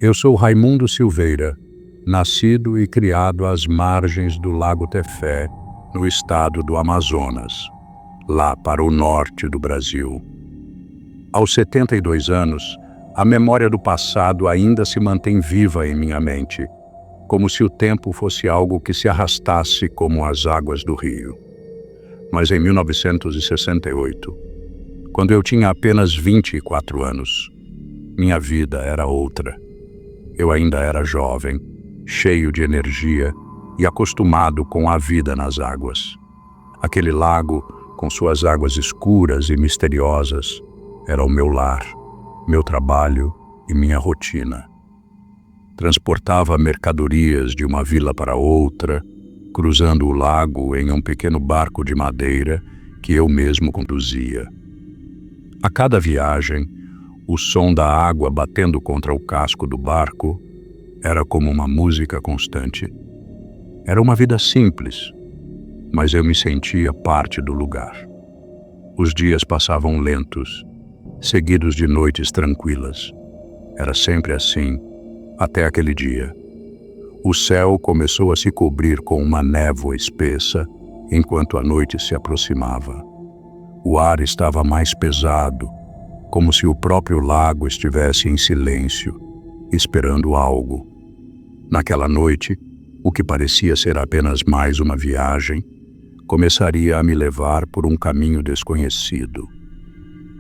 Eu sou Raimundo Silveira, nascido e criado às margens do Lago Tefé, no estado do Amazonas, lá para o norte do Brasil. Aos 72 anos, a memória do passado ainda se mantém viva em minha mente, como se o tempo fosse algo que se arrastasse como as águas do rio. Mas em 1968, quando eu tinha apenas 24 anos, minha vida era outra. Eu ainda era jovem, cheio de energia e acostumado com a vida nas águas. Aquele lago, com suas águas escuras e misteriosas, era o meu lar, meu trabalho e minha rotina. Transportava mercadorias de uma vila para outra, cruzando o lago em um pequeno barco de madeira que eu mesmo conduzia. A cada viagem, o som da água batendo contra o casco do barco era como uma música constante. Era uma vida simples, mas eu me sentia parte do lugar. Os dias passavam lentos, seguidos de noites tranquilas. Era sempre assim, até aquele dia. O céu começou a se cobrir com uma névoa espessa enquanto a noite se aproximava. O ar estava mais pesado, como se o próprio lago estivesse em silêncio, esperando algo. Naquela noite, o que parecia ser apenas mais uma viagem, começaria a me levar por um caminho desconhecido.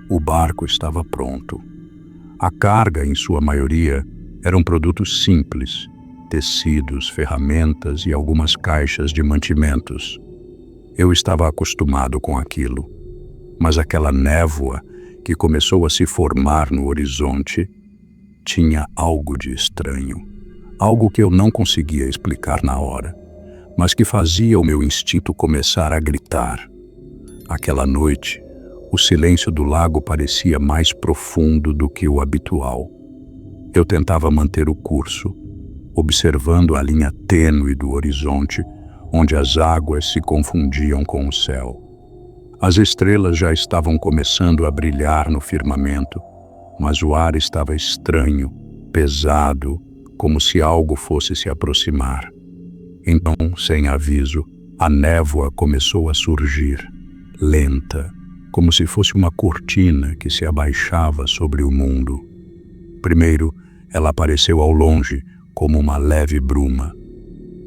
O barco estava pronto. A carga, em sua maioria, eram produtos simples, tecidos, ferramentas e algumas caixas de mantimentos. Eu estava acostumado com aquilo, mas aquela névoa que começou a se formar no horizonte tinha algo de estranho, algo que eu não conseguia explicar na hora, mas que fazia o meu instinto começar a gritar. Aquela noite, o silêncio do lago parecia mais profundo do que o habitual. Eu tentava manter o curso, observando a linha tênue do horizonte, onde as águas se confundiam com o céu. As estrelas já estavam começando a brilhar no firmamento, mas o ar estava estranho, pesado, como se algo fosse se aproximar. Então, sem aviso, a névoa começou a surgir, lenta, como se fosse uma cortina que se abaixava sobre o mundo. Primeiro, ela apareceu ao longe, como uma leve bruma.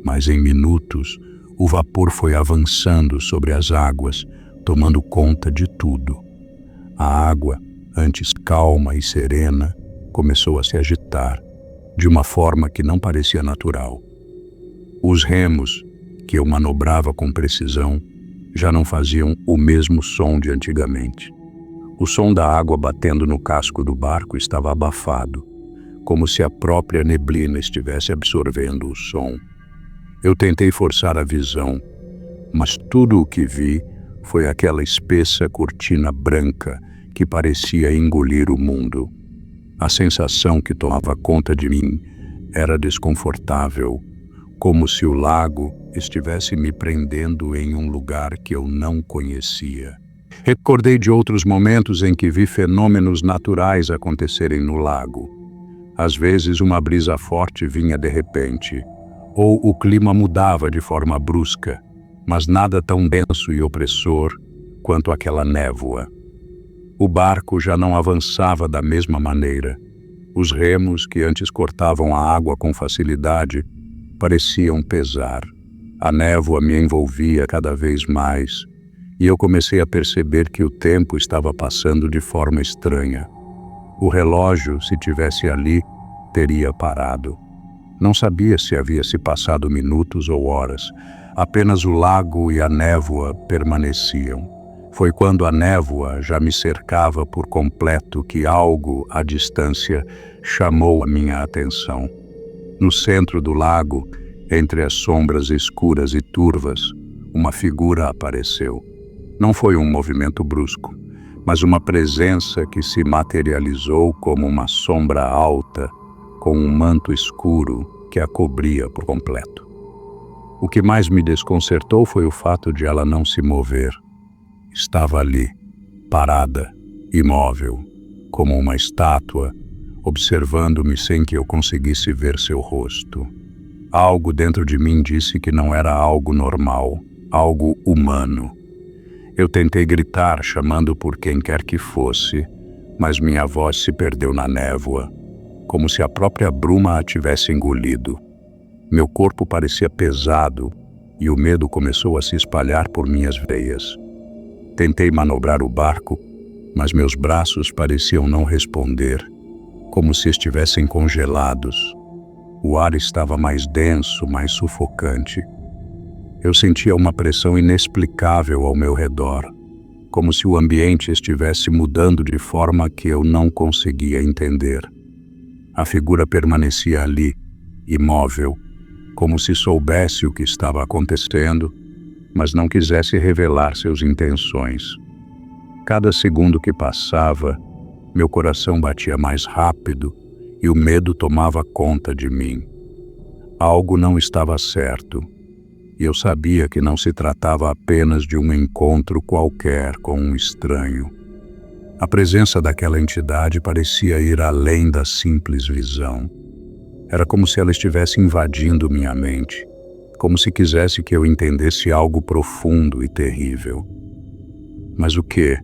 Mas em minutos, o vapor foi avançando sobre as águas, tomando conta de tudo. A água, antes calma e serena, começou a se agitar, de uma forma que não parecia natural. Os remos, que eu manobrava com precisão, já não faziam o mesmo som de antigamente. O som da água batendo no casco do barco estava abafado, como se a própria neblina estivesse absorvendo o som. Eu tentei forçar a visão, mas tudo o que vi foi aquela espessa cortina branca que parecia engolir o mundo. A sensação que tomava conta de mim era desconfortável, como se o lago estivesse me prendendo em um lugar que eu não conhecia. Recordei de outros momentos em que vi fenômenos naturais acontecerem no lago. Às vezes uma brisa forte vinha de repente, ou o clima mudava de forma brusca, mas nada tão denso e opressor quanto aquela névoa. O barco já não avançava da mesma maneira. Os remos, que antes cortavam a água com facilidade, pareciam pesar. A névoa me envolvia cada vez mais, e eu comecei a perceber que o tempo estava passando de forma estranha. O relógio, se tivesse ali, teria parado. Não sabia se havia se passado minutos ou horas. Apenas o lago e a névoa permaneciam. Foi quando a névoa já me cercava por completo que algo, à distância, chamou a minha atenção. No centro do lago, entre as sombras escuras e turvas, uma figura apareceu. Não foi um movimento brusco, mas uma presença que se materializou como uma sombra alta, com um manto escuro que a cobria por completo. O que mais me desconcertou foi o fato de ela não se mover. Estava ali, parada, imóvel, como uma estátua, observando-me sem que eu conseguisse ver seu rosto. Algo dentro de mim disse que não era algo normal, algo humano. Eu tentei gritar, chamando por quem quer que fosse, mas minha voz se perdeu na névoa, como se a própria bruma a tivesse engolido. Meu corpo parecia pesado e o medo começou a se espalhar por minhas veias. Tentei manobrar o barco, mas meus braços pareciam não responder, como se estivessem congelados. O ar estava mais denso, mais sufocante. Eu sentia uma pressão inexplicável ao meu redor, como se o ambiente estivesse mudando de forma que eu não conseguia entender. A figura permanecia ali, imóvel, como se soubesse o que estava acontecendo, mas não quisesse revelar suas intenções. Cada segundo que passava, meu coração batia mais rápido e o medo tomava conta de mim. Algo não estava certo, e eu sabia que não se tratava apenas de um encontro qualquer com um estranho. A presença daquela entidade parecia ir além da simples visão. Era como se ela estivesse invadindo minha mente, como se quisesse que eu entendesse algo profundo e terrível. Mas o que?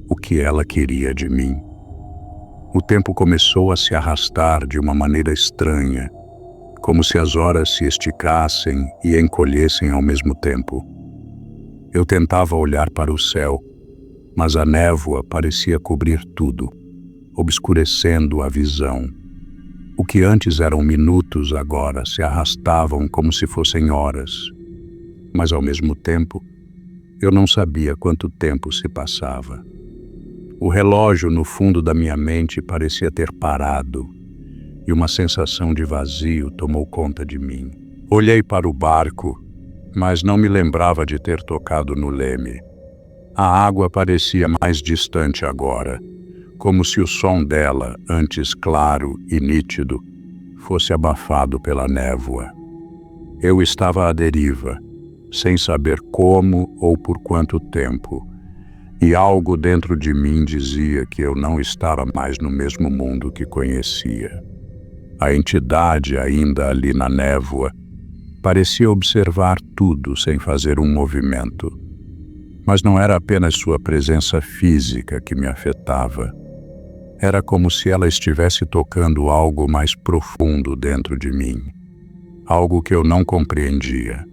O que ela queria de mim? O tempo começou a se arrastar de uma maneira estranha, como se as horas se esticassem e encolhessem ao mesmo tempo. Eu tentava olhar para o céu, mas a névoa parecia cobrir tudo, obscurecendo a visão. O que antes eram minutos agora se arrastavam como se fossem horas. Mas ao mesmo tempo, eu não sabia quanto tempo se passava. O relógio no fundo da minha mente parecia ter parado, e uma sensação de vazio tomou conta de mim. Olhei para o barco, mas não me lembrava de ter tocado no leme. A água parecia mais distante agora, como se o som dela, antes claro e nítido, fosse abafado pela névoa. Eu estava à deriva, sem saber como ou por quanto tempo, e algo dentro de mim dizia que eu não estava mais no mesmo mundo que conhecia. A entidade, ainda ali na névoa, parecia observar tudo sem fazer um movimento. Mas não era apenas sua presença física que me afetava. Era como se ela estivesse tocando algo mais profundo dentro de mim, algo que eu não compreendia.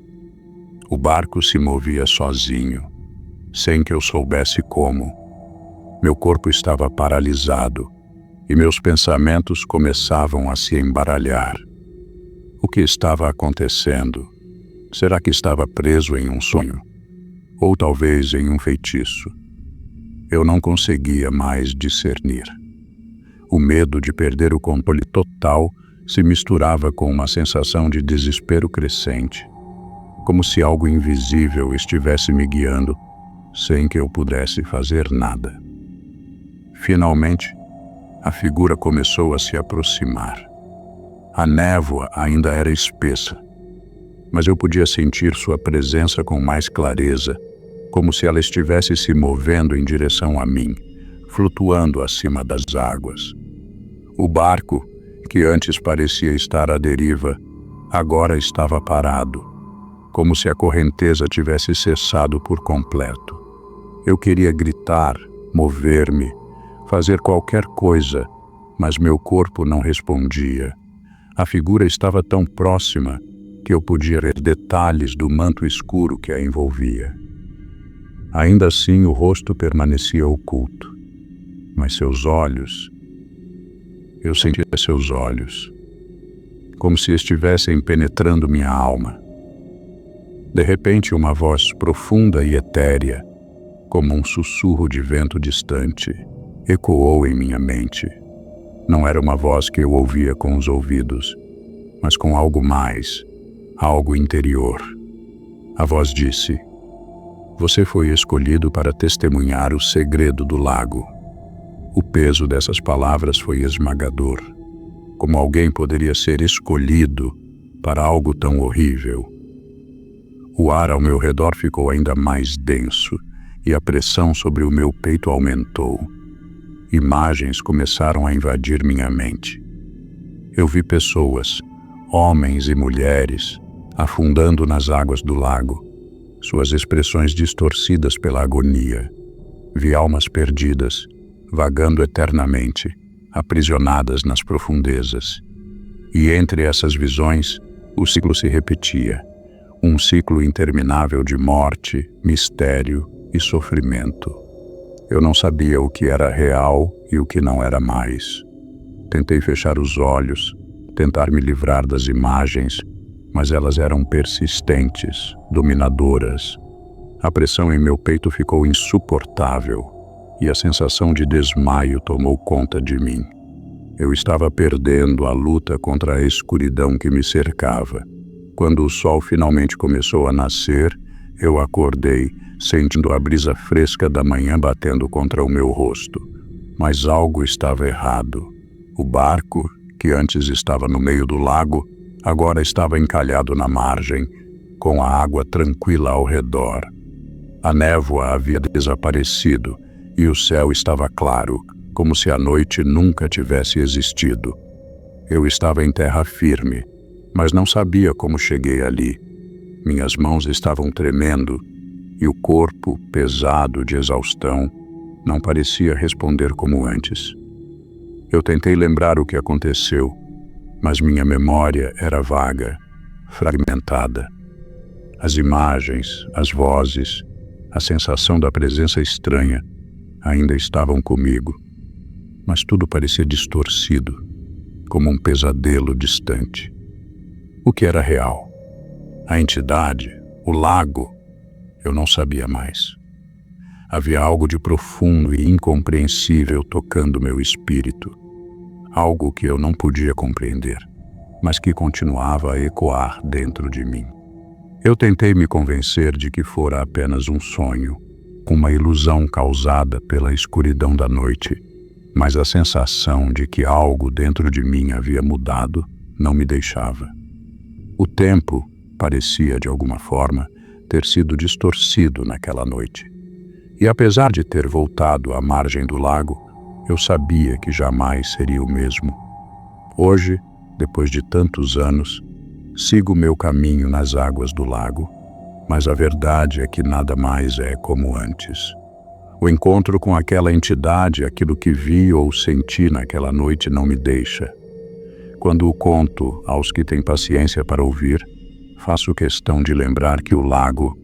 O barco se movia sozinho, sem que eu soubesse como. Meu corpo estava paralisado e meus pensamentos começavam a se embaralhar. O que estava acontecendo? Será que estava preso em um sonho? Ou talvez em um feitiço? Eu não conseguia mais discernir. O medo de perder o controle total se misturava com uma sensação de desespero crescente, como se algo invisível estivesse me guiando, sem que eu pudesse fazer nada. Finalmente, a figura começou a se aproximar. A névoa ainda era espessa, mas eu podia sentir sua presença com mais clareza, como se ela estivesse se movendo em direção a mim, flutuando acima das águas. O barco, que antes parecia estar à deriva, agora estava parado, como se a correnteza tivesse cessado por completo. Eu queria gritar, mover-me, fazer qualquer coisa, mas meu corpo não respondia. A figura estava tão próxima que eu podia ver detalhes do manto escuro que a envolvia. Ainda assim, o rosto permanecia oculto, mas seus olhos... Eu sentia seus olhos, como se estivessem penetrando minha alma. De repente, uma voz profunda e etérea, como um sussurro de vento distante, ecoou em minha mente. Não era uma voz que eu ouvia com os ouvidos, mas com algo mais, algo interior. A voz disse: "Você foi escolhido para testemunhar o segredo do lago." O peso dessas palavras foi esmagador. Como alguém poderia ser escolhido para algo tão horrível? O ar ao meu redor ficou ainda mais denso e a pressão sobre o meu peito aumentou. Imagens começaram a invadir minha mente. Eu vi pessoas, homens e mulheres, afundando nas águas do lago, suas expressões distorcidas pela agonia. Vi almas perdidas, vagando eternamente, aprisionadas nas profundezas. E entre essas visões, o ciclo se repetia, um ciclo interminável de morte, mistério e sofrimento. Eu não sabia o que era real e o que não era mais. Tentei fechar os olhos, tentar me livrar das imagens, mas elas eram persistentes, dominadoras. A pressão em meu peito ficou insuportável e a sensação de desmaio tomou conta de mim. Eu estava perdendo a luta contra a escuridão que me cercava. Quando o sol finalmente começou a nascer, eu acordei, sentindo a brisa fresca da manhã batendo contra o meu rosto. Mas algo estava errado. O barco, que antes estava no meio do lago, agora estava encalhado na margem, com a água tranquila ao redor. A névoa havia desaparecido e o céu estava claro, como se a noite nunca tivesse existido. Eu estava em terra firme, mas não sabia como cheguei ali. Minhas mãos estavam tremendo e o corpo, pesado de exaustão, não parecia responder como antes. Eu tentei lembrar o que aconteceu, mas minha memória era vaga, fragmentada. As imagens, as vozes, a sensação da presença estranha ainda estavam comigo, mas tudo parecia distorcido, como um pesadelo distante. O que era real? A entidade? O lago? Eu não sabia mais. Havia algo de profundo e incompreensível tocando meu espírito. Algo que eu não podia compreender, mas que continuava a ecoar dentro de mim. Eu tentei me convencer de que fora apenas um sonho, uma ilusão causada pela escuridão da noite, mas a sensação de que algo dentro de mim havia mudado não me deixava. O tempo parecia, de alguma forma, ter sido distorcido naquela noite. E apesar de ter voltado à margem do lago, eu sabia que jamais seria o mesmo. Hoje, depois de tantos anos, sigo meu caminho nas águas do lago, mas a verdade é que nada mais é como antes. O encontro com aquela entidade, aquilo que vi ou senti naquela noite não me deixa. Quando o conto aos que têm paciência para ouvir, faço questão de lembrar que o lago,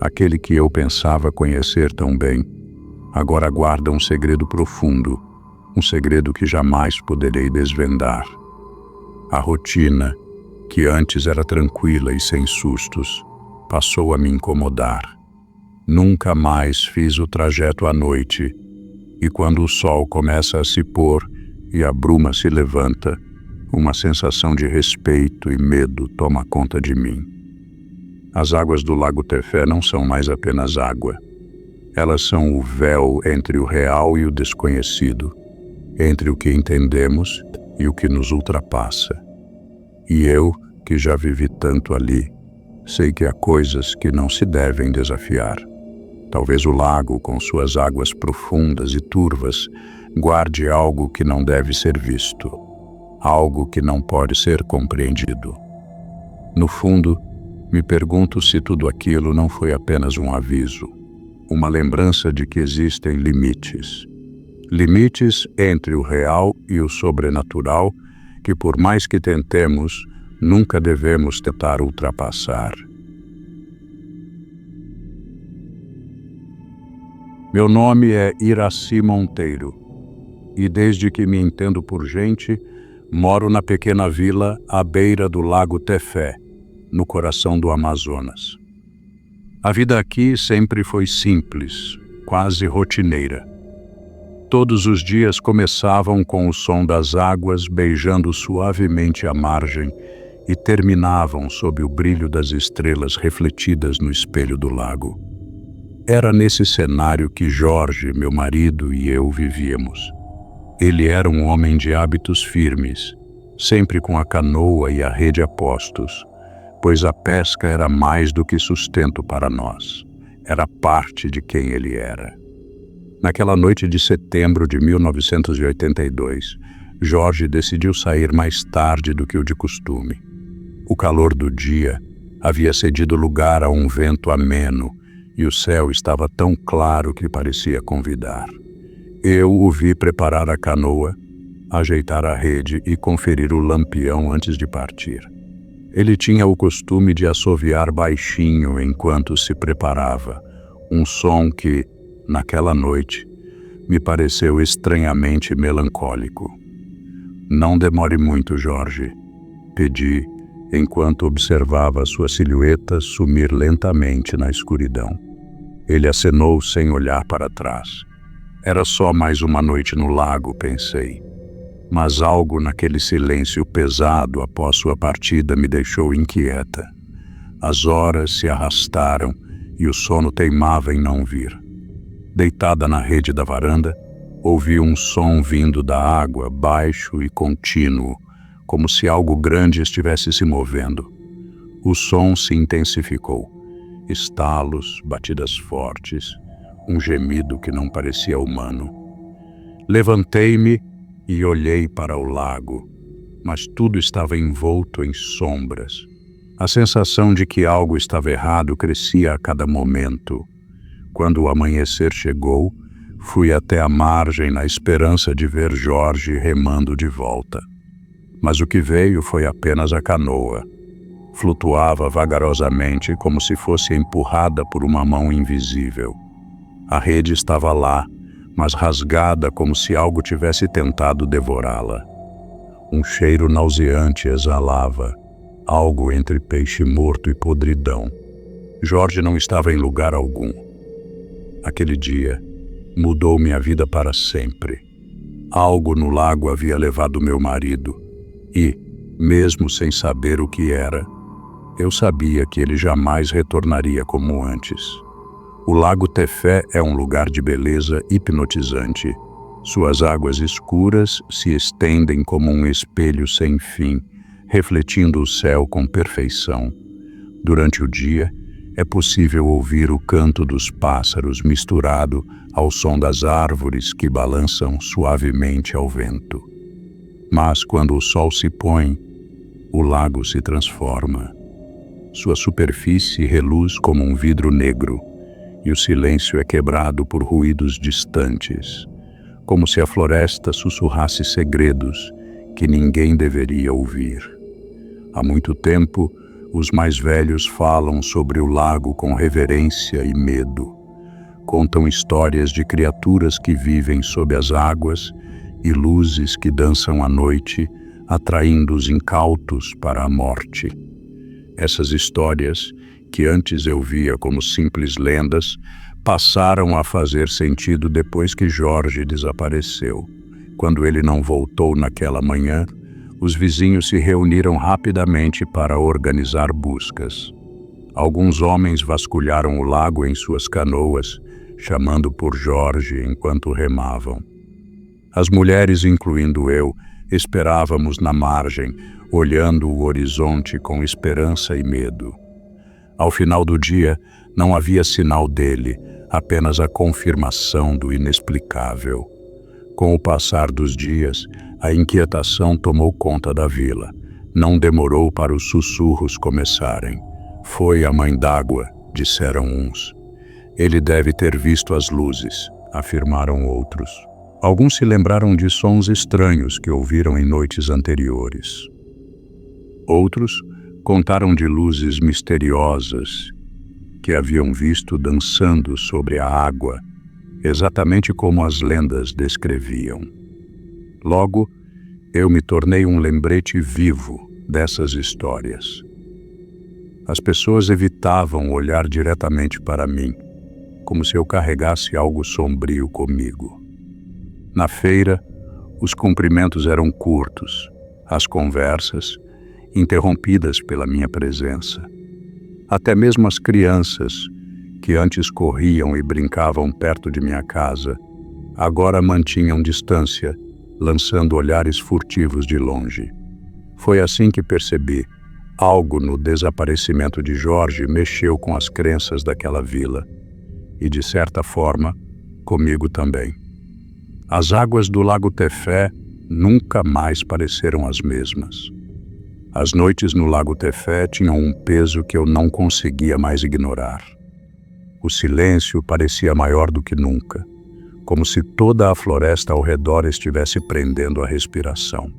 aquele que eu pensava conhecer tão bem, agora guarda um segredo profundo, um segredo que jamais poderei desvendar. A rotina, que antes era tranquila e sem sustos, passou a me incomodar. Nunca mais fiz o trajeto à noite, e quando o sol começa a se pôr e a bruma se levanta, uma sensação de respeito e medo toma conta de mim. As águas do Lago Tefé não são mais apenas água. Elas são o véu entre o real e o desconhecido, entre o que entendemos e o que nos ultrapassa. E eu, que já vivi tanto ali, sei que há coisas que não se devem desafiar. Talvez o lago, com suas águas profundas e turvas, guarde algo que não deve ser visto, algo que não pode ser compreendido. No fundo, me pergunto se tudo aquilo não foi apenas um aviso, uma lembrança de que existem limites. Limites entre o real e o sobrenatural que, por mais que tentemos, nunca devemos tentar ultrapassar. Meu nome é Iraci Monteiro e desde que me entendo por gente, moro na pequena vila à beira do Lago Tefé, no coração do Amazonas. A vida aqui sempre foi simples, quase rotineira. Todos os dias começavam com o som das águas beijando suavemente a margem e terminavam sob o brilho das estrelas refletidas no espelho do lago. Era nesse cenário que Jorge, meu marido, e eu vivíamos. Ele era um homem de hábitos firmes, sempre com a canoa e a rede a postos, pois a pesca era mais do que sustento para nós. Era parte de quem ele era. Naquela noite de setembro de 1982, Jorge decidiu sair mais tarde do que o de costume. O calor do dia havia cedido lugar a um vento ameno e o céu estava tão claro que parecia convidar. Eu o vi preparar a canoa, ajeitar a rede e conferir o lampião antes de partir. Ele tinha o costume de assoviar baixinho enquanto se preparava, um som que, naquela noite, me pareceu estranhamente melancólico. "Não demore muito, Jorge", pedi, enquanto observava sua silhueta sumir lentamente na escuridão. Ele acenou sem olhar para trás. Era só mais uma noite no lago, pensei. Mas algo naquele silêncio pesado após sua partida me deixou inquieta. As horas se arrastaram e o sono teimava em não vir. Deitada na rede da varanda, ouvi um som vindo da água, baixo e contínuo, como se algo grande estivesse se movendo. O som se intensificou. Estalos, batidas fortes, um gemido que não parecia humano. Levantei-me e olhei para o lago, mas tudo estava envolto em sombras. A sensação de que algo estava errado crescia a cada momento. Quando o amanhecer chegou, fui até a margem na esperança de ver Jorge remando de volta. Mas o que veio foi apenas a canoa. Flutuava vagarosamente como se fosse empurrada por uma mão invisível. A rede estava lá, mas rasgada como se algo tivesse tentado devorá-la. Um cheiro nauseante exalava, algo entre peixe morto e podridão. Jorge não estava em lugar algum. Aquele dia mudou minha vida para sempre. Algo no lago havia levado meu marido e, mesmo sem saber o que era, eu sabia que ele jamais retornaria como antes. O Lago Tefé é um lugar de beleza hipnotizante. Suas águas escuras se estendem como um espelho sem fim, refletindo o céu com perfeição. Durante o dia, é possível ouvir o canto dos pássaros misturado ao som das árvores que balançam suavemente ao vento. Mas quando o sol se põe, o lago se transforma. Sua superfície reluz como um vidro negro, e o silêncio é quebrado por ruídos distantes, como se a floresta sussurrasse segredos que ninguém deveria ouvir. Há muito tempo, os mais velhos falam sobre o lago com reverência e medo. Contam histórias de criaturas que vivem sob as águas e luzes que dançam à noite, atraindo os incautos para a morte. Essas histórias, que antes eu via como simples lendas, passaram a fazer sentido depois que Jorge desapareceu. Quando ele não voltou naquela manhã, os vizinhos se reuniram rapidamente para organizar buscas. Alguns homens vasculharam o lago em suas canoas, chamando por Jorge enquanto remavam. As mulheres, incluindo eu, esperávamos na margem, olhando o horizonte com esperança e medo. Ao final do dia, não havia sinal dele, apenas a confirmação do inexplicável. Com o passar dos dias, a inquietação tomou conta da vila. Não demorou para os sussurros começarem. "Foi a mãe d'água", disseram uns. "Ele deve ter visto as luzes", afirmaram outros. Alguns se lembraram de sons estranhos que ouviram em noites anteriores. Outros contaram de luzes misteriosas que haviam visto dançando sobre a água, exatamente como as lendas descreviam. Logo, eu me tornei um lembrete vivo dessas histórias. As pessoas evitavam olhar diretamente para mim, como se eu carregasse algo sombrio comigo. Na feira, os cumprimentos eram curtos, as conversas interrompidas pela minha presença. Até mesmo as crianças, que antes corriam e brincavam perto de minha casa, agora mantinham distância, lançando olhares furtivos de longe. Foi assim que percebi: algo no desaparecimento de Jorge mexeu com as crenças daquela vila. E, de certa forma, Comigo também. As águas do Lago Tefé nunca mais pareceram as mesmas. As noites no Lago Tefé tinham um peso que eu não conseguia mais ignorar. O silêncio parecia maior do que nunca, como se toda a floresta ao redor estivesse prendendo a respiração.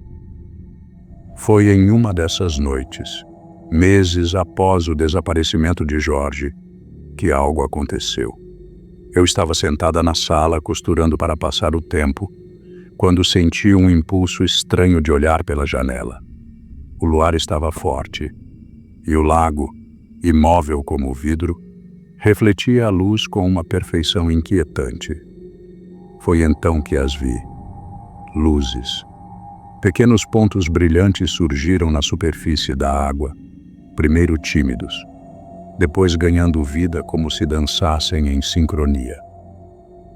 Foi em uma dessas noites, meses após o desaparecimento de Jorge, que algo aconteceu. Eu estava sentada na sala, costurando para passar o tempo, quando senti um impulso estranho de olhar pela janela. O luar estava forte, e o lago, imóvel como vidro, refletia a luz com uma perfeição inquietante. Foi então que as vi. Luzes. Pequenos pontos brilhantes surgiram na superfície da água, primeiro tímidos, depois ganhando vida como se dançassem em sincronia.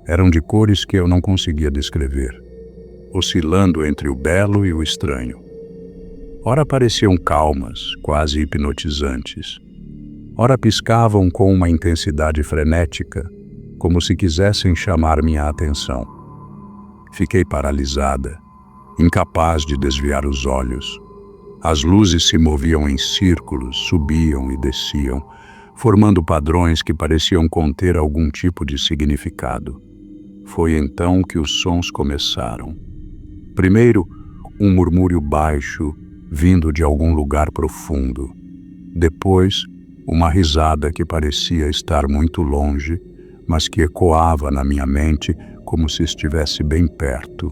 Eram de cores que eu não conseguia descrever, oscilando entre o belo e o estranho. Ora pareciam calmas, quase hipnotizantes. Ora piscavam com uma intensidade frenética, como se quisessem chamar minha atenção. Fiquei paralisada, incapaz de desviar os olhos. As luzes se moviam em círculos, subiam e desciam, formando padrões que pareciam conter algum tipo de significado. Foi então que os sons começaram. Primeiro, um murmúrio baixo, vindo de algum lugar profundo. Depois, uma risada que parecia estar muito longe, mas que ecoava na minha mente como se estivesse bem perto.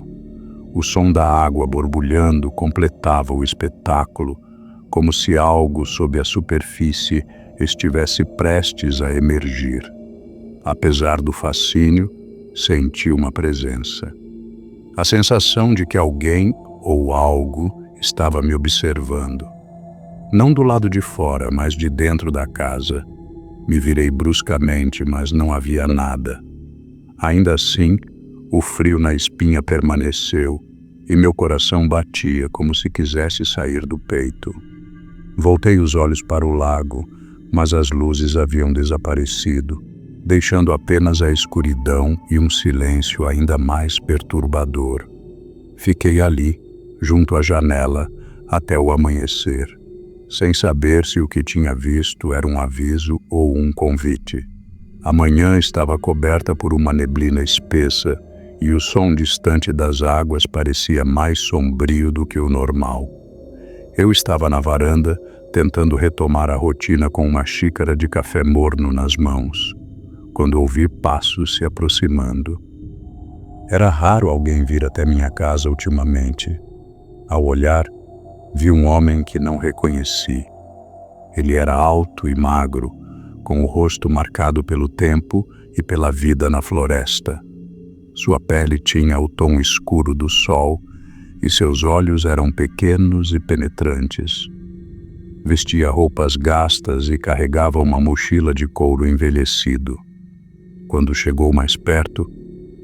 O som da água borbulhando completava o espetáculo, como se algo sob a superfície estivesse prestes a emergir. Apesar do fascínio, senti uma presença. A sensação de que alguém ou algo estava me observando. Não do lado de fora, mas de dentro da casa. Me virei bruscamente, mas não havia nada. Ainda assim, o frio na espinha permaneceu e meu coração batia como se quisesse sair do peito. Voltei os olhos para o lago, mas as luzes haviam desaparecido, deixando apenas a escuridão e um silêncio ainda mais perturbador. Fiquei ali, junto à janela, até o amanhecer, sem saber se o que tinha visto era um aviso ou um convite. A manhã estava coberta por uma neblina espessa e o som distante das águas parecia mais sombrio do que o normal. Eu estava na varanda, tentando retomar a rotina com uma xícara de café morno nas mãos, quando ouvi passos se aproximando. Era raro alguém vir até minha casa ultimamente. Ao olhar, vi um homem que não reconheci. Ele era alto e magro, com o rosto marcado pelo tempo e pela vida na floresta. Sua pele tinha o tom escuro do sol e seus olhos eram pequenos e penetrantes. Vestia roupas gastas e carregava uma mochila de couro envelhecido. Quando chegou mais perto,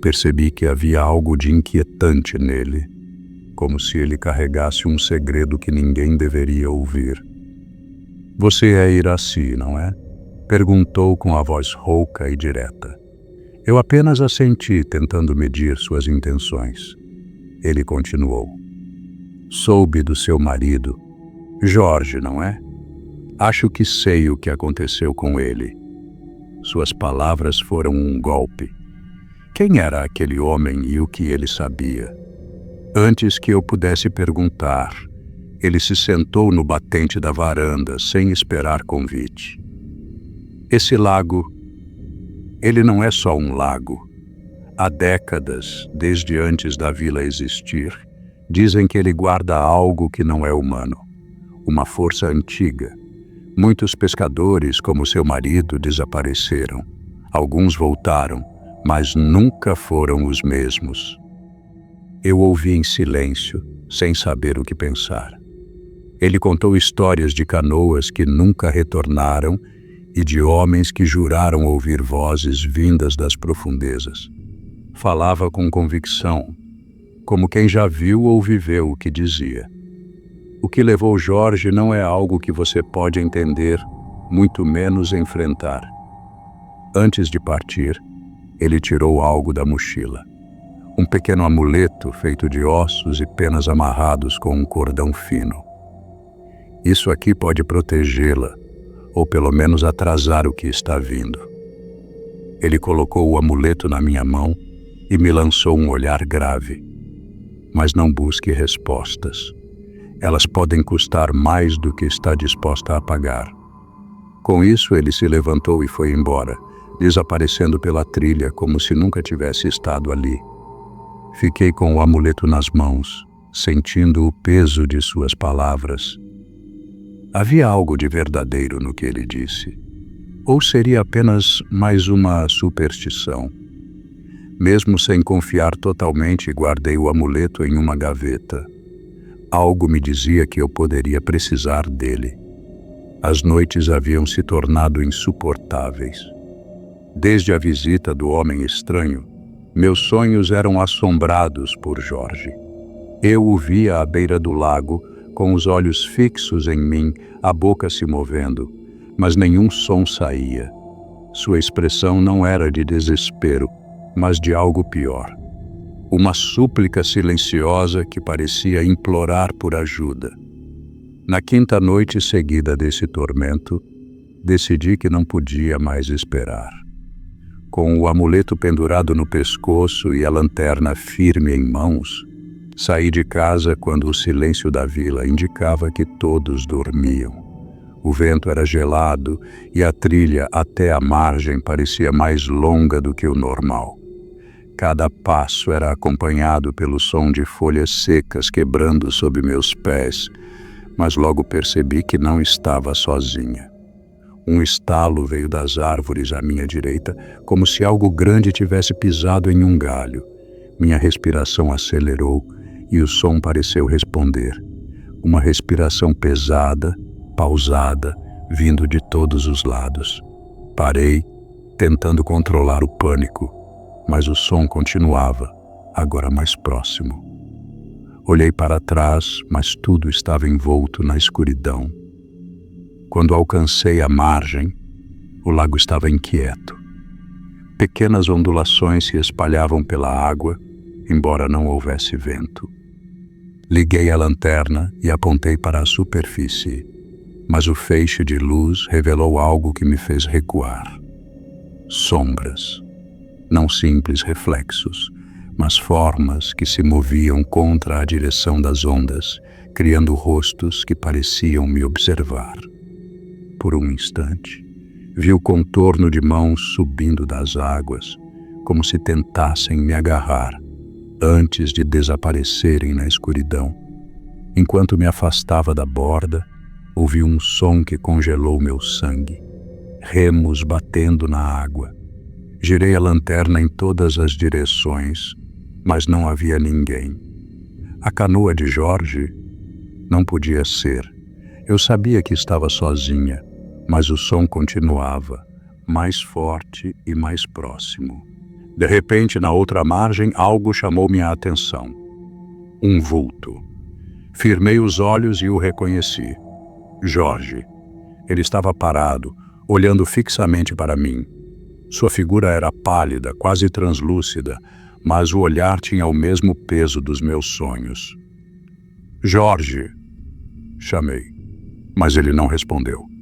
percebi que havia algo de inquietante nele, como se ele carregasse um segredo que ninguém deveria ouvir. "Você é Iraci, não é?" Perguntou com a voz rouca e direta. Eu apenas assenti, tentando medir suas intenções. Ele continuou. "Soube do seu marido, Jorge, não é? Acho que sei o que aconteceu com ele." Suas palavras foram um golpe. Quem era aquele homem e o que ele sabia? Antes que eu pudesse perguntar, ele se sentou no batente da varanda, sem esperar convite. Esse lago, ele não é só um lago. Há décadas, desde antes da vila existir, dizem que ele guarda algo que não é humano, uma força antiga. Muitos pescadores, como seu marido, desapareceram. Alguns voltaram, mas nunca foram os mesmos. Eu ouvi em silêncio, sem saber o que pensar. Ele contou histórias de canoas que nunca retornaram e de homens que juraram ouvir vozes vindas das profundezas. Falava com convicção, como quem já viu ou viveu o que dizia. O que levou Jorge não é algo que você pode entender, muito menos enfrentar. Antes de partir, Ele tirou algo da mochila. Um pequeno amuleto feito de ossos e penas amarrados com um cordão fino. Isso aqui pode protegê-la, ou pelo menos atrasar o que está vindo. Ele colocou o amuleto na minha mão e me lançou um olhar grave. Mas não busque respostas. Elas podem custar mais do que está disposta a pagar. Com isso, ele se levantou e foi embora, desaparecendo pela trilha como se nunca tivesse estado ali. Fiquei com o amuleto nas mãos, sentindo o peso de suas palavras. Havia algo de verdadeiro no que ele disse. Ou seria apenas mais uma superstição? Mesmo sem confiar totalmente, guardei o amuleto em uma gaveta. Algo me dizia que eu poderia precisar dele. As noites haviam se tornado insuportáveis. Desde a visita do homem estranho, meus sonhos eram assombrados por Jorge. Eu o via à beira do lago, com os olhos fixos em mim, a boca se movendo, mas nenhum som saía. Sua expressão não era de desespero, mas de algo pior. Uma súplica silenciosa que parecia implorar por ajuda. Na quinta noite seguida desse tormento, decidi que não podia mais esperar. Com o amuleto pendurado no pescoço e a lanterna firme em mãos, saí de casa quando o silêncio da vila indicava que todos dormiam. O vento era gelado e a trilha até a margem parecia mais longa do que o normal. Cada passo era acompanhado pelo som de folhas secas quebrando sob meus pés, mas logo percebi que não estava sozinha. Um estalo veio das árvores à minha direita, como se algo grande tivesse pisado em um galho. Minha respiração acelerou e o som pareceu responder. Uma respiração pesada, pausada, vindo de todos os lados. Parei, tentando controlar o pânico, mas o som continuava, agora mais próximo. Olhei para trás, mas tudo estava envolto na escuridão. Quando alcancei a margem, o lago estava inquieto. Pequenas ondulações se espalhavam pela água, embora não houvesse vento. Liguei a lanterna e apontei para a superfície, mas o feixe de luz revelou algo que me fez recuar. Sombras. Não simples reflexos, mas formas que se moviam contra a direção das ondas, criando rostos que pareciam me observar. Por um instante, vi o contorno de mãos subindo das águas, como se tentassem me agarrar, antes de desaparecerem na escuridão. Enquanto me afastava da borda, ouvi um som que congelou meu sangue. Remos batendo na água. Girei a lanterna em todas as direções, mas não havia ninguém. A canoa de Jorge? Não podia ser. Eu sabia que estava sozinha, mas o som continuava, mais forte e mais próximo. De repente, na outra margem, algo chamou minha atenção. Um vulto. Firmei os olhos e o reconheci. Jorge. Ele estava parado, olhando fixamente para mim. Sua figura era pálida, quase translúcida, mas o olhar tinha o mesmo peso dos meus sonhos. Jorge, chamei, mas ele não respondeu.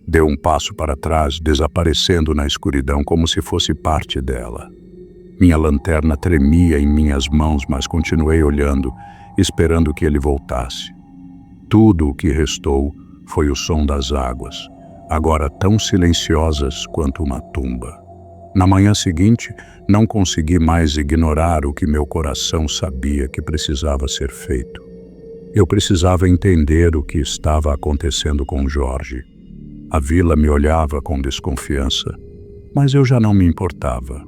Deu um passo para trás, desaparecendo na escuridão como se fosse parte dela. Minha lanterna tremia em minhas mãos, mas continuei olhando, esperando que ele voltasse. Tudo o que restou foi o som das águas, agora tão silenciosas quanto uma tumba. Na manhã seguinte, não consegui mais ignorar o que meu coração sabia que precisava ser feito. Eu precisava entender o que estava acontecendo com Jorge. A vila me olhava com desconfiança, mas eu já não me importava.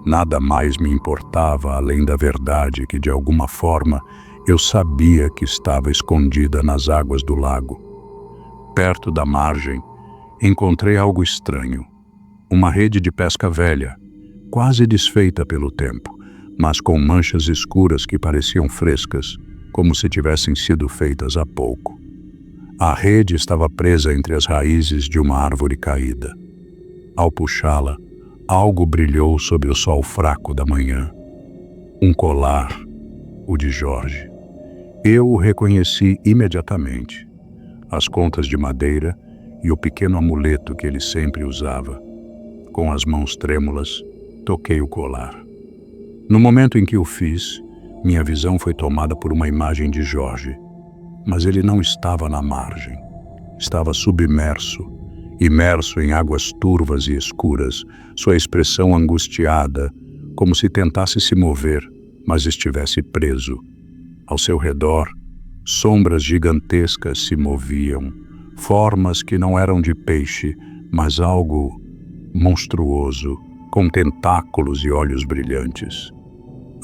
Nada mais me importava além da verdade que, de alguma forma, eu sabia que estava escondida nas águas do lago. Perto da margem, encontrei algo estranho. Uma rede de pesca velha, quase desfeita pelo tempo, mas com manchas escuras que pareciam frescas, como se tivessem sido feitas há pouco. A rede estava presa entre as raízes de uma árvore caída. Ao puxá-la, Algo brilhou sob o sol fraco da manhã. Um colar, o de Jorge. Eu o reconheci imediatamente. As contas de madeira e o pequeno amuleto que ele sempre usava. Com as mãos trêmulas, toquei o colar. No momento em que o fiz, minha visão foi tomada por uma imagem de Jorge. Mas ele não estava na margem. Estava submerso, imerso em águas turvas e escuras, sua expressão angustiada, como se tentasse se mover, mas estivesse preso. Ao seu redor, sombras gigantescas se moviam, formas que não eram de peixe, mas algo monstruoso, com tentáculos e olhos brilhantes.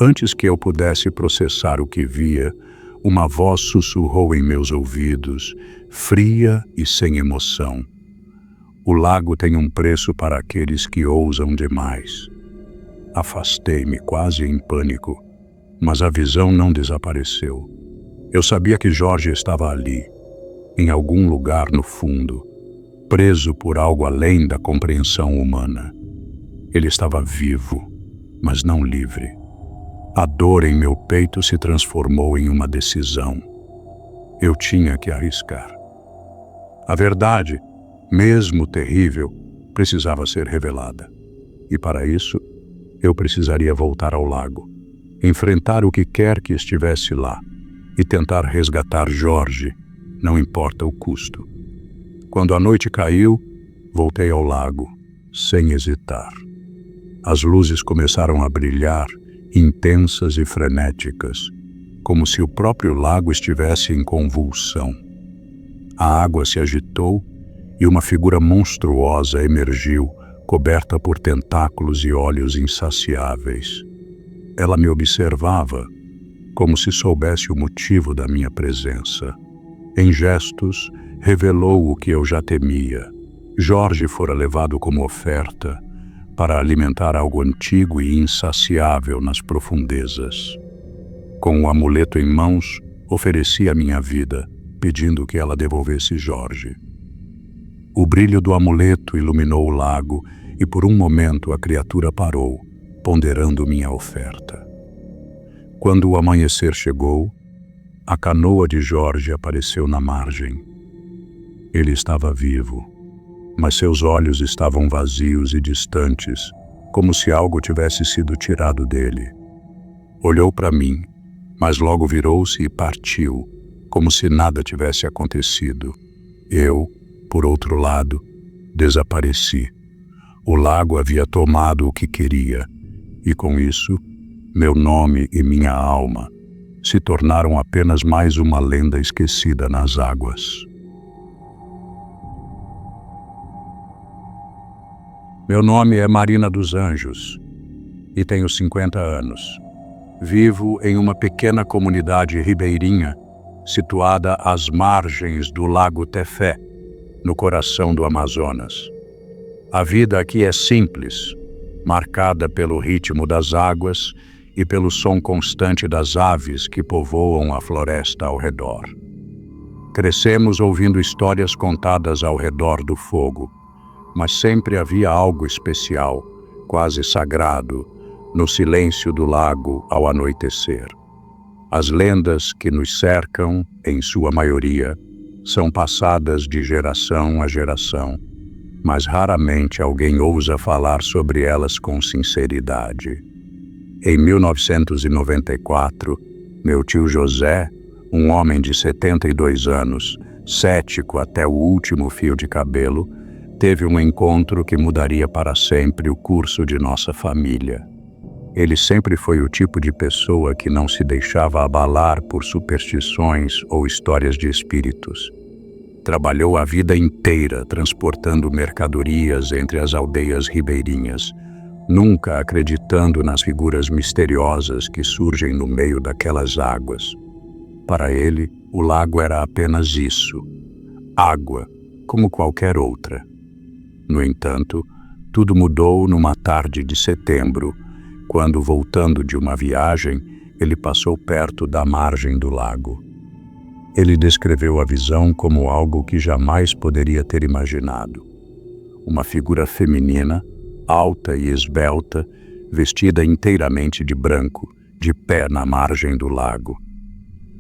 Antes que eu pudesse processar o que via, uma voz sussurrou em meus ouvidos, fria e sem emoção. O lago tem um preço para aqueles que ousam demais. Afastei-me, quase em pânico, mas a visão não desapareceu. Eu sabia que Jorge estava ali, em algum lugar no fundo, preso por algo além da compreensão humana. Ele estava vivo, mas não livre. A dor em meu peito se transformou em uma decisão. Eu tinha que arriscar. A verdade, mesmo terrível, precisava ser revelada. E para isso, eu precisaria voltar ao lago, enfrentar o que quer que estivesse lá e tentar resgatar Jorge, não importa o custo. Quando a noite caiu, voltei ao lago, sem hesitar. As luzes começaram a brilhar, intensas e frenéticas, como se o próprio lago estivesse em convulsão. A água se agitou e uma figura monstruosa emergiu, coberta por tentáculos e olhos insaciáveis. Ela me observava, como se soubesse o motivo da minha presença. Em gestos, revelou o que eu já temia. Jorge fora levado como oferta para alimentar algo antigo e insaciável nas profundezas. Com o amuleto em mãos, ofereci a minha vida, pedindo que ela devolvesse Jorge. O brilho do amuleto iluminou o lago e por um momento a criatura parou, ponderando minha oferta. Quando o amanhecer chegou, a canoa de Jorge apareceu na margem. Ele estava vivo, mas seus olhos estavam vazios e distantes, como se algo tivesse sido tirado dele. Olhou para mim, mas logo virou-se e partiu, como se nada tivesse acontecido. Eu, por outro lado, desapareci. O lago havia tomado o que queria, e com isso, meu nome e minha alma se tornaram apenas mais uma lenda esquecida nas águas. Meu nome é Marina dos Anjos e tenho 50 anos. Vivo em uma pequena comunidade ribeirinha situada às margens do Lago Tefé, no coração do Amazonas. A vida aqui é simples, marcada pelo ritmo das águas e pelo som constante das aves que povoam a floresta ao redor. Crescemos ouvindo histórias contadas ao redor do fogo, mas sempre havia algo especial, quase sagrado, no silêncio do lago ao anoitecer. As lendas que nos cercam, em sua maioria, são passadas de geração a geração, mas raramente alguém ousa falar sobre elas com sinceridade. Em 1994, meu tio José, um homem de 72 anos, cético até o último fio de cabelo, teve um encontro que mudaria para sempre o curso de nossa família. Ele sempre foi o tipo de pessoa que não se deixava abalar por superstições ou histórias de espíritos. Trabalhou a vida inteira transportando mercadorias entre as aldeias ribeirinhas, nunca acreditando nas figuras misteriosas que surgem no meio daquelas águas. Para ele, o lago era apenas isso, água, como qualquer outra. No entanto, tudo mudou numa tarde de setembro, quando, voltando de uma viagem, ele passou perto da margem do lago. Ele descreveu a visão como algo que jamais poderia ter imaginado. Uma figura feminina, alta e esbelta, vestida inteiramente de branco, de pé na margem do lago.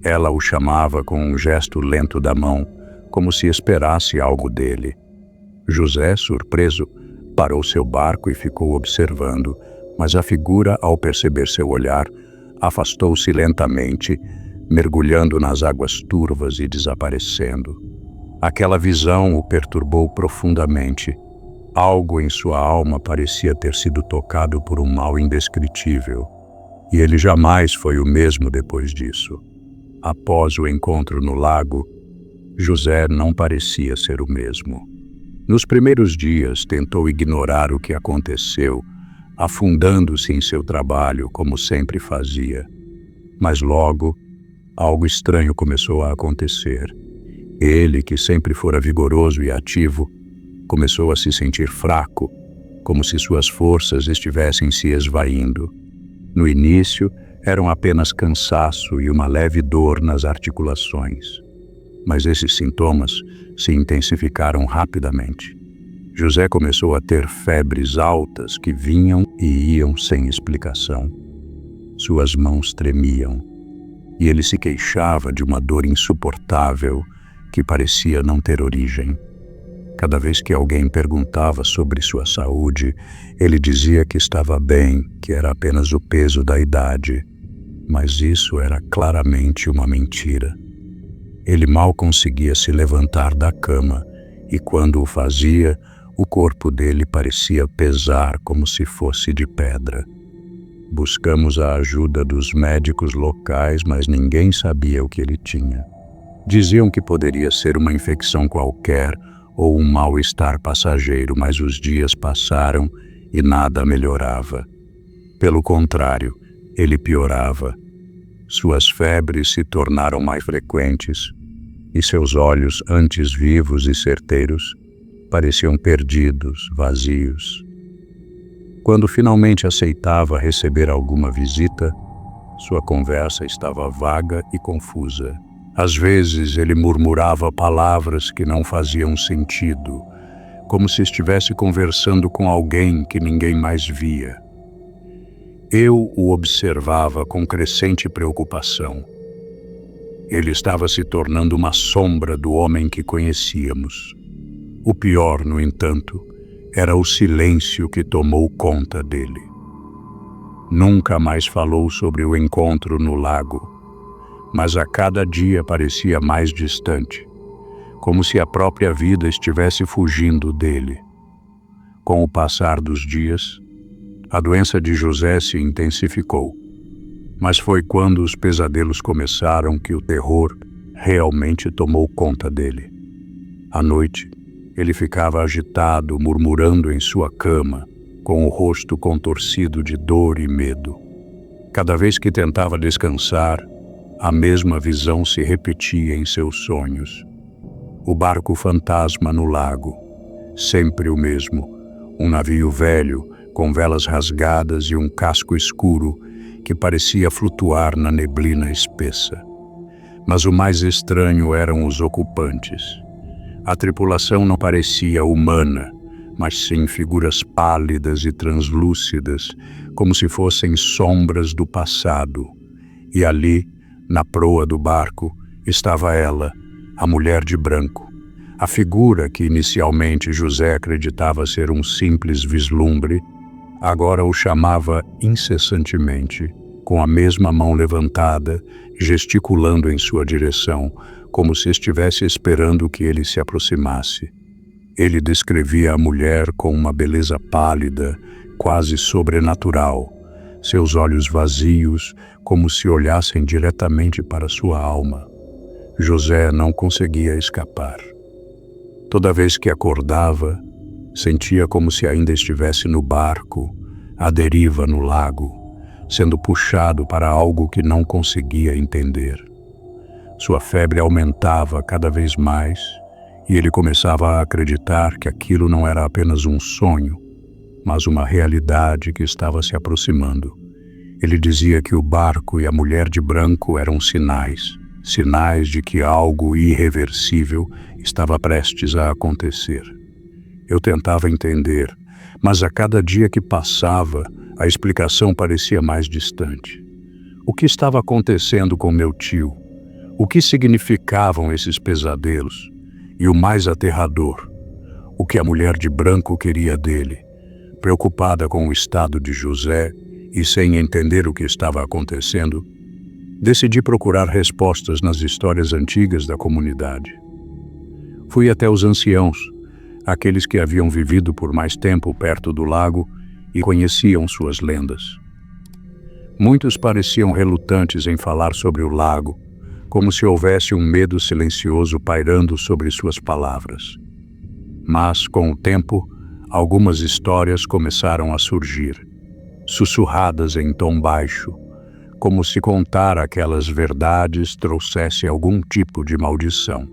Ela o chamava com um gesto lento da mão, como se esperasse algo dele. José, surpreso, parou seu barco e ficou observando, mas a figura, ao perceber seu olhar, afastou-se lentamente, mergulhando nas águas turvas e desaparecendo. Aquela visão o perturbou profundamente. Algo em sua alma parecia ter sido tocado por um mal indescritível, e ele jamais foi o mesmo depois disso. Após o encontro no lago, José não parecia ser o mesmo. Nos primeiros dias tentou ignorar o que aconteceu, afundando-se em seu trabalho como sempre fazia. Mas logo, algo estranho começou a acontecer. Ele, que sempre fora vigoroso e ativo, começou a se sentir fraco, como se suas forças estivessem se esvaindo. No início, eram apenas cansaço e uma leve dor nas articulações. Mas esses sintomas se intensificaram rapidamente. José começou a ter febres altas que vinham e iam sem explicação. Suas mãos tremiam, e ele se queixava de uma dor insuportável que parecia não ter origem. Cada vez que alguém perguntava sobre sua saúde, ele dizia que estava bem, que era apenas o peso da idade. Mas isso era claramente uma mentira. Ele mal conseguia se levantar da cama, e quando o fazia, o corpo dele parecia pesar como se fosse de pedra. Buscamos a ajuda dos médicos locais, mas ninguém sabia o que ele tinha. Diziam que poderia ser uma infecção qualquer ou um mal-estar passageiro, mas os dias passaram e nada melhorava. Pelo contrário, ele piorava. Suas febres se tornaram mais frequentes, e seus olhos, antes vivos e certeiros, pareciam perdidos, vazios. Quando finalmente aceitava receber alguma visita, sua conversa estava vaga e confusa. Às vezes ele murmurava palavras que não faziam sentido, como se estivesse conversando com alguém que ninguém mais via. Eu o observava com crescente preocupação. Ele estava se tornando uma sombra do homem que conhecíamos. O pior, no entanto, era o silêncio que tomou conta dele. Nunca mais falou sobre o encontro no lago, mas a cada dia parecia mais distante, como se a própria vida estivesse fugindo dele. Com o passar dos dias, a doença de José se intensificou, mas foi quando os pesadelos começaram que o terror realmente tomou conta dele. À noite, ele ficava agitado, murmurando em sua cama, com o rosto contorcido de dor e medo. Cada vez que tentava descansar, a mesma visão se repetia em seus sonhos. O barco fantasma no lago, sempre o mesmo, um navio velho, com velas rasgadas e um casco escuro que parecia flutuar na neblina espessa. Mas o mais estranho eram os ocupantes. A tripulação não parecia humana, mas sim figuras pálidas e translúcidas, como se fossem sombras do passado. E ali, na proa do barco, estava ela, a mulher de branco. A figura que inicialmente José acreditava ser um simples vislumbre, agora o chamava incessantemente, com a mesma mão levantada, gesticulando em sua direção, como se estivesse esperando que ele se aproximasse. Ele descrevia a mulher com uma beleza pálida, quase sobrenatural, seus olhos vazios, como se olhassem diretamente para sua alma. José não conseguia escapar. Toda vez que acordava, sentia como se ainda estivesse no barco, à deriva no lago, sendo puxado para algo que não conseguia entender. Sua febre aumentava cada vez mais e ele começava a acreditar que aquilo não era apenas um sonho, mas uma realidade que estava se aproximando. Ele dizia que o barco e a mulher de branco eram sinais de que algo irreversível estava prestes a acontecer. Eu tentava entender, Mas a cada dia que passava, a explicação parecia mais distante. O que estava acontecendo com meu tio? O que significavam esses pesadelos? E o mais aterrador, o que a mulher de branco queria dele? Preocupada com o estado de José e sem entender o que estava acontecendo, decidi procurar respostas nas histórias antigas da comunidade. Fui até os anciãos, aqueles que haviam vivido por mais tempo perto do lago e conheciam suas lendas. Muitos pareciam relutantes em falar sobre o lago, como se houvesse um medo silencioso pairando sobre suas palavras. Mas, com o tempo, algumas histórias começaram a surgir, sussurradas em tom baixo, como se contar aquelas verdades trouxesse algum tipo de maldição.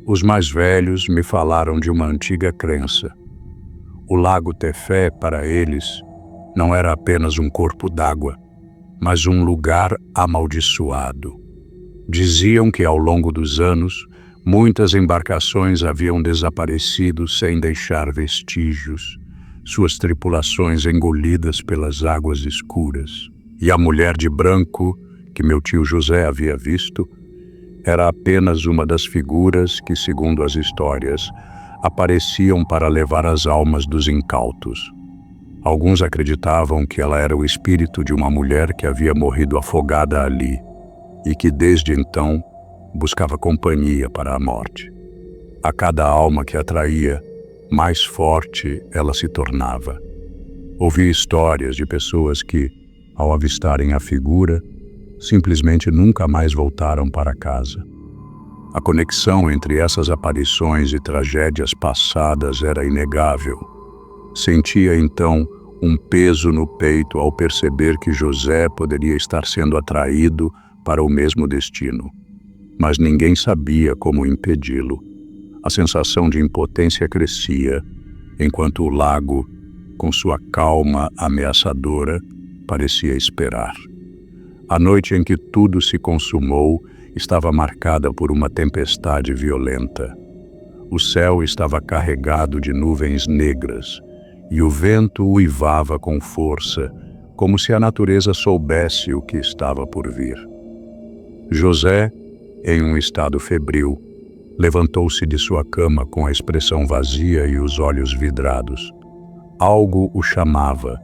Os mais velhos me falaram de uma antiga crença. O lago Tefé, para eles, não era apenas um corpo d'água, mas um lugar amaldiçoado. Diziam que, ao longo dos anos, muitas embarcações haviam desaparecido sem deixar vestígios, suas tripulações engolidas pelas águas escuras. E a mulher de branco, que meu tio José havia visto, era apenas uma das figuras que, segundo as histórias, apareciam para levar as almas dos incautos. Alguns acreditavam que ela era o espírito de uma mulher que havia morrido afogada ali e que, desde então, buscava companhia para a morte. A cada alma que atraía, mais forte ela se tornava. Ouvi histórias de pessoas que, ao avistarem a figura, simplesmente nunca mais voltaram para casa. A conexão entre essas aparições e tragédias passadas era inegável. Sentia então um peso no peito ao perceber que José poderia estar sendo atraído para o mesmo destino. Mas ninguém sabia como impedi-lo. A sensação de impotência crescia, enquanto o lago, com sua calma ameaçadora, parecia esperar. A noite em que tudo se consumou estava marcada por uma tempestade violenta. O céu estava carregado de nuvens negras e o vento uivava com força, como se a natureza soubesse o que estava por vir. José, em um estado febril, levantou-se de sua cama com a expressão vazia e os olhos vidrados. Algo o chamava,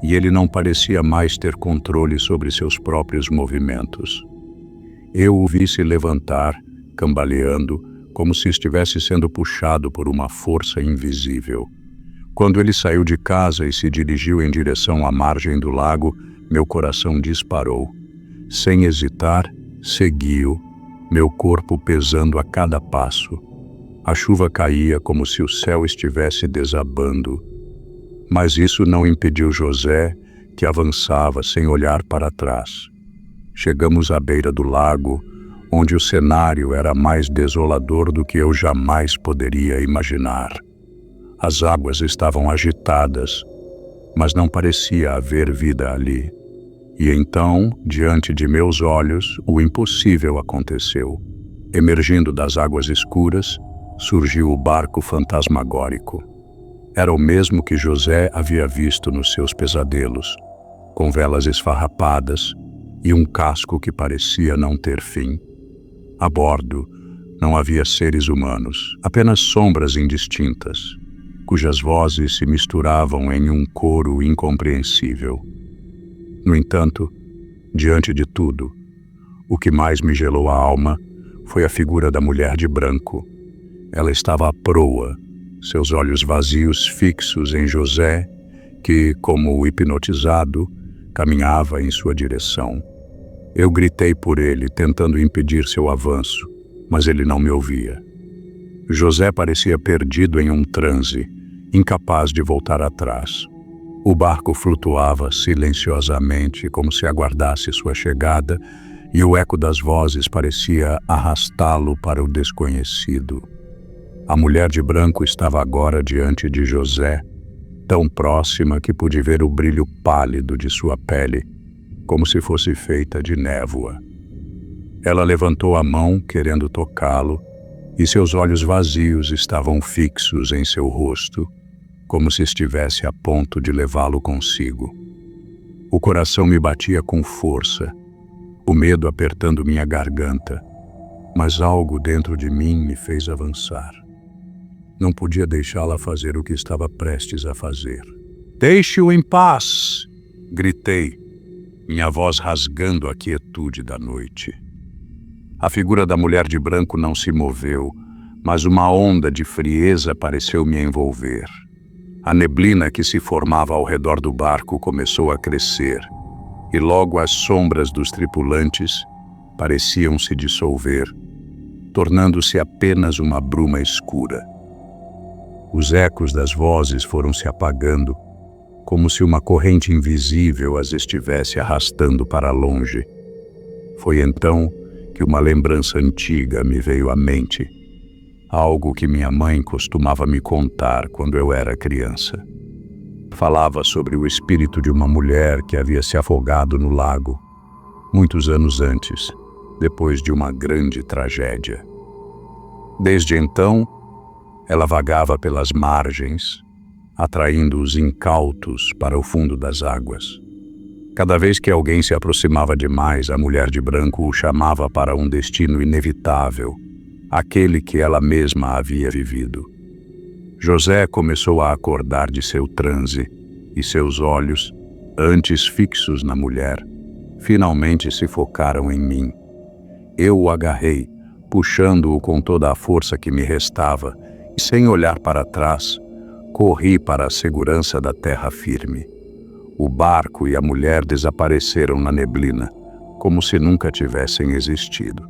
e ele não parecia mais ter controle sobre seus próprios movimentos. Eu o vi se levantar, cambaleando, como se estivesse sendo puxado por uma força invisível. Quando ele saiu de casa e se dirigiu em direção à margem do lago, meu coração disparou. Sem hesitar, segui-o, meu corpo pesando a cada passo. A chuva caía como se o céu estivesse desabando. Mas isso não impediu José, que avançava sem olhar para trás. Chegamos à beira do lago, onde o cenário era mais desolador do que eu jamais poderia imaginar. As águas estavam agitadas, mas não parecia haver vida ali. E então, diante de meus olhos, o impossível aconteceu. Emergindo das águas escuras, surgiu o barco fantasmagórico. Era o mesmo que José havia visto nos seus pesadelos, com velas esfarrapadas e um casco que parecia não ter fim. A bordo, não havia seres humanos, apenas sombras indistintas, cujas vozes se misturavam em um coro incompreensível. No entanto, diante de tudo, o que mais me gelou a alma foi a figura da mulher de branco. Ela estava à proa, seus olhos vazios fixos em José, que, como hipnotizado, caminhava em sua direção. Eu gritei por ele, tentando impedir seu avanço, mas ele não me ouvia. José parecia perdido em um transe, incapaz de voltar atrás. O barco flutuava silenciosamente, como se aguardasse sua chegada, e o eco das vozes parecia arrastá-lo para o desconhecido. A mulher de branco estava agora diante de José, tão próxima que pude ver o brilho pálido de sua pele, como se fosse feita de névoa. Ela levantou a mão, querendo tocá-lo, e seus olhos vazios estavam fixos em seu rosto. como se estivesse a ponto de levá-lo consigo. O coração me batia com força, o medo apertando minha garganta, mas algo dentro de mim me fez avançar. Não podia deixá-la fazer o que estava prestes a fazer. "Deixe-o em paz!" gritei, minha voz rasgando a quietude da noite. A figura da mulher de branco não se moveu, mas uma onda de frieza pareceu me envolver. A neblina que se formava ao redor do barco começou a crescer, e logo as sombras dos tripulantes pareciam se dissolver, tornando-se apenas uma bruma escura. Os ecos das vozes foram se apagando, como se uma corrente invisível as estivesse arrastando para longe. Foi então que uma lembrança antiga me veio à mente, algo que minha mãe costumava me contar quando eu era criança. Falava sobre o espírito de uma mulher que havia se afogado no lago, muitos anos antes, depois de uma grande tragédia. Desde então, ela vagava pelas margens, atraindo os incautos para o fundo das águas. Cada vez que alguém se aproximava demais, a mulher de branco o chamava para um destino inevitável, aquele que ela mesma havia vivido. José começou a acordar de seu transe, e seus olhos, antes fixos na mulher, finalmente se focaram em mim. Eu o agarrei, puxando-o com toda a força que me restava, e sem olhar para trás, corri para a segurança da terra firme. O barco e a mulher desapareceram na neblina, como se nunca tivessem existido.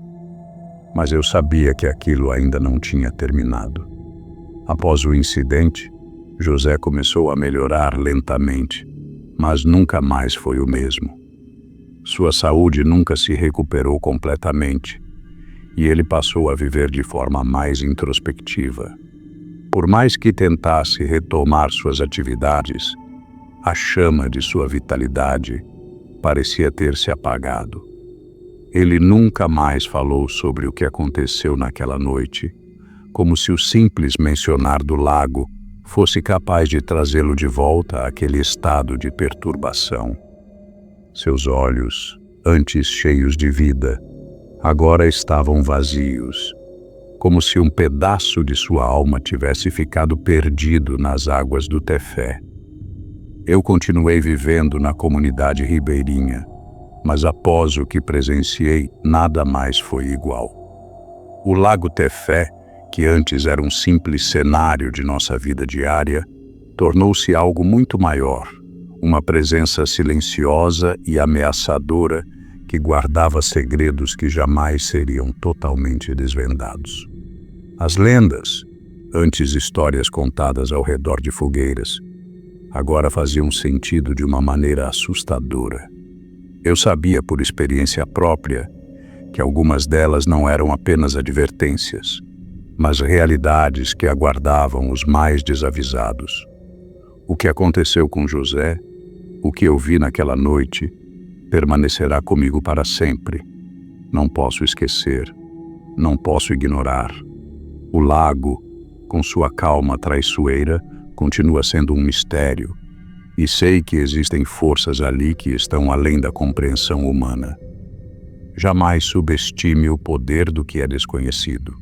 Mas eu sabia que aquilo ainda não tinha terminado. Após o incidente, José começou a melhorar lentamente, mas nunca mais foi o mesmo. Sua saúde nunca se recuperou completamente, e ele passou a viver de forma mais introspectiva. Por mais que tentasse retomar suas atividades, a chama de sua vitalidade parecia ter se apagado. Ele nunca mais falou sobre o que aconteceu naquela noite, como se o simples mencionar do lago fosse capaz de trazê-lo de volta àquele estado de perturbação. Seus olhos, antes cheios de vida, agora estavam vazios, como se um pedaço de sua alma tivesse ficado perdido nas águas do Tefé. Eu continuei vivendo na comunidade ribeirinha, mas após o que presenciei, nada mais foi igual. O Lago Tefé, que antes era um simples cenário de nossa vida diária, tornou-se algo muito maior, uma presença silenciosa e ameaçadora que guardava segredos que jamais seriam totalmente desvendados. As lendas, antes histórias contadas ao redor de fogueiras, agora faziam sentido de uma maneira assustadora. Eu sabia por experiência própria que algumas delas não eram apenas advertências, mas realidades que aguardavam os mais desavisados. O que aconteceu com José, o que eu vi naquela noite, permanecerá comigo para sempre. Não posso esquecer, não posso ignorar. O lago, com sua calma traiçoeira, continua sendo um mistério, e sei que existem forças ali que estão além da compreensão humana. Jamais subestime o poder do que é desconhecido.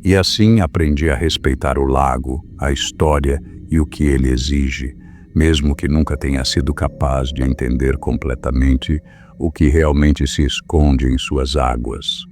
E assim aprendi a respeitar o lago, a história e o que ele exige, mesmo que nunca tenha sido capaz de entender completamente o que realmente se esconde em suas águas.